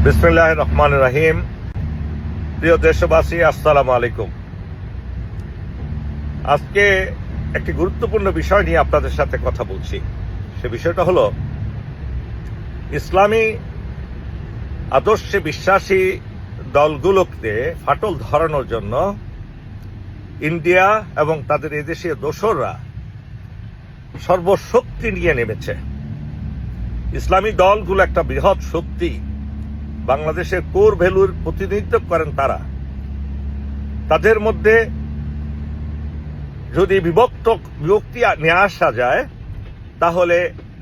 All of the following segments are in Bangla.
বিসমিল্লাহির রহমানির রহিম। প্রিয় দেশবাসী, আসসালামু আলাইকুম। আজকে একটি গুরুত্বপূর্ণ বিষয় নিয়ে আপনাদের সাথে কথা বলছি। সে বিষয়টা হলো ইসলামী আদর্শে বিশ্বাসী দলগুলোকে ফাটল ধরানোর জন্য ইন্ডিয়া এবং তাদের এদেশীয় দোসররা সর্বশক্তি নিয়ে নেমেছে। ইসলামী দলগুলো একটা বৃহৎ শক্তি, বাংলাদেশের কোর ভ্যালুর প্রতিনিধিত্ব করেন তারা। তাদের মধ্যে যদি বিভক্তি নিয়ে আসা যায় তাহলে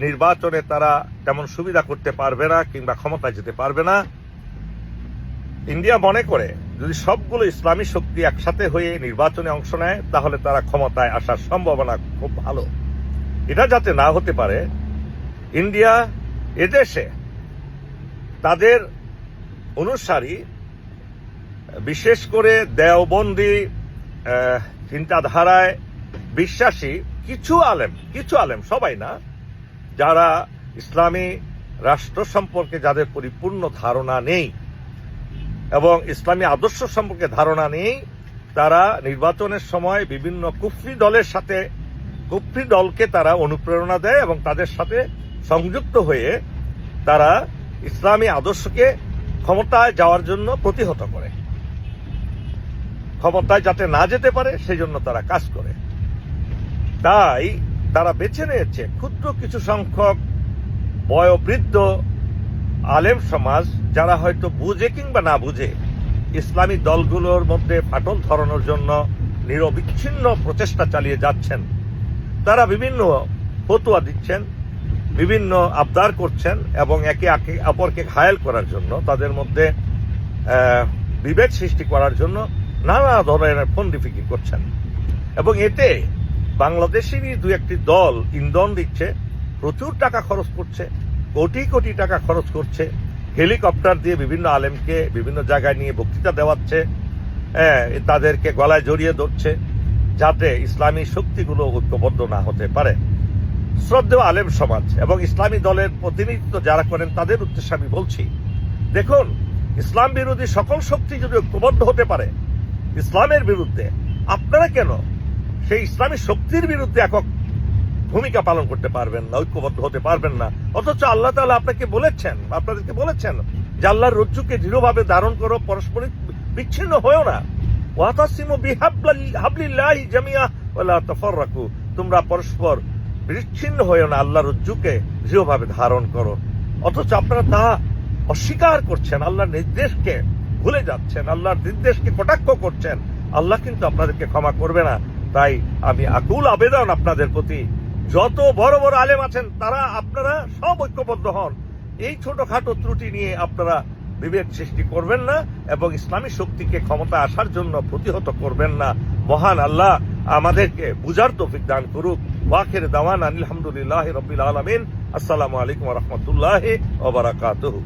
নির্বাচনে তারা তেমন সুবিধা করতে পারবে না কিংবা ক্ষমতায় যেতে পারবে না। ইন্ডিয়া মনে করে যদি সবগুলো ইসলামী শক্তি একসাথে হয়ে নির্বাচনে অংশ নেয় তাহলে তারা ক্ষমতায় আসার সম্ভাবনা খুব ভালো। এটা যাতে না হতে পারে, ইন্ডিয়া এদেশে তাদের অনুসারী, বিশেষ করে দেওবন্দি চিন্তাধারায় বিশ্বাসী কিছু আলেম, সবাই না, যারা ইসলামী রাষ্ট্র সম্পর্কে যাদের পরিপূর্ণ ধারণা নেই এবং ইসলামী আদর্শ সম্পর্কে ধারণা নেই, তারা নির্বাচনের সময় বিভিন্ন কুফরি দলকে তারা অনুপ্রেরণা দেয় এবং তাদের সাথে সংযুক্ত হয়ে তারা ইসলামী আদর্শকে ক্ষমতায় যাওয়ার জন্য প্রতিহত করে, ক্ষমতায় যাতে না যেতে পারে সেই জন্য তারা কাজ করে। তাই তারা বেছে নিয়েছে ক্ষুদ্র কিছু সংখ্যক বয়োবৃদ্ধ আলেম সমাজ, যারা হয়তো বুঝে কিংবা না বুঝে ইসলামী দলগুলোর মধ্যে ফাটল ধরানোর জন্য নিরবিচ্ছিন্ন প্রচেষ্টা চালিয়ে যাচ্ছেন। তারা বিভিন্ন ফতোয়া দিচ্ছেন, বিভিন্ন আবদার করছেন এবং একে অপরকে ঘায়েল করার জন্য, তাদের মধ্যে বিভেদ সৃষ্টি করার জন্য নানা ধরনের ফন্দি ফিকির করছেন। এবং এতে বাংলাদেশেরই দু একটি দল ইন্ধন দিচ্ছে, প্রচুর টাকা খরচ করছে, কোটি কোটি টাকা খরচ করছে, হেলিকপ্টার দিয়ে বিভিন্ন আলেমকে বিভিন্ন জায়গায় নিয়ে বক্তৃতা দেওয়াচ্ছে, তাদেরকে গলায় জড়িয়ে ধরছে যাতে ইসলামী শক্তিগুলো ঐক্যবদ্ধ না হতে পারে। শ্রদ্ধেয় আলেম সমাজ এবং ইসলামী দলের প্রতিনিধিত্ব যারা করেন তাদের উদ্দেশ্যে আমি বলছি, দেখুন, ইসলাম বিরোধী সকল শক্তি যদি ঐক্যবদ্ধ হতে পারে ইসলামের বিরুদ্ধে, আপনারা কেন সেই ইসলামী শক্তির বিরুদ্ধে একক ভূমিকা পালন করতে পারবেন না, ঐক্যবদ্ধ হতে পারবেন না? অথচ আল্লাহ তাআলা আপনাদেরকে বলেছেন যে আল্লাহর রজ্জুকে দৃঢ়ভাবে ধারণ করো, পারস্পরিক বিচ্ছিন্ন হয়েও না। ওয়াতাসিমু বিহাবলিল্লাহি জামিআ ওয়ালা তাফাররাকু, তোমরা পরস্পর বিচ্ছিন্ন হয়েও না, আল্লাহর রজ্জুকে দৃঢ়ভাবে ধারণ করো। অথচ আপনারা তা অস্বীকার করছেন, আল্লাহর নির্দেশকে ভুলে যাচ্ছেন, আল্লাহর নির্দেশকে কটাক্ষ করছেন। আল্লাহ কিন্তু আপনাদেরকে ক্ষমা করবে না। তাই আমি আকুল আবেদন আপনাদের প্রতি, যত বড় বড় আলেম আছেন আপনারা সব ঐক্যবদ্ধ হন। এই ছোটখাটো ত্রুটি নিয়ে আপনারা বিভেদ সৃষ্টি করবেন না এবং ইসলামী শক্তিকে ক্ষমতা আসার জন্য প্রতিহত করবেন না। মহান আল্লাহ আমাদেরকে বুঝার তৌফিক দান করুক। ওয়াখির দাওয়ানা আলহামদুলিল্লাহি রাব্বিল আলামিন। আসসালামু আলাইকুম ওয়া রাহমাতুল্লাহি ওয়া বারাকাতুহু।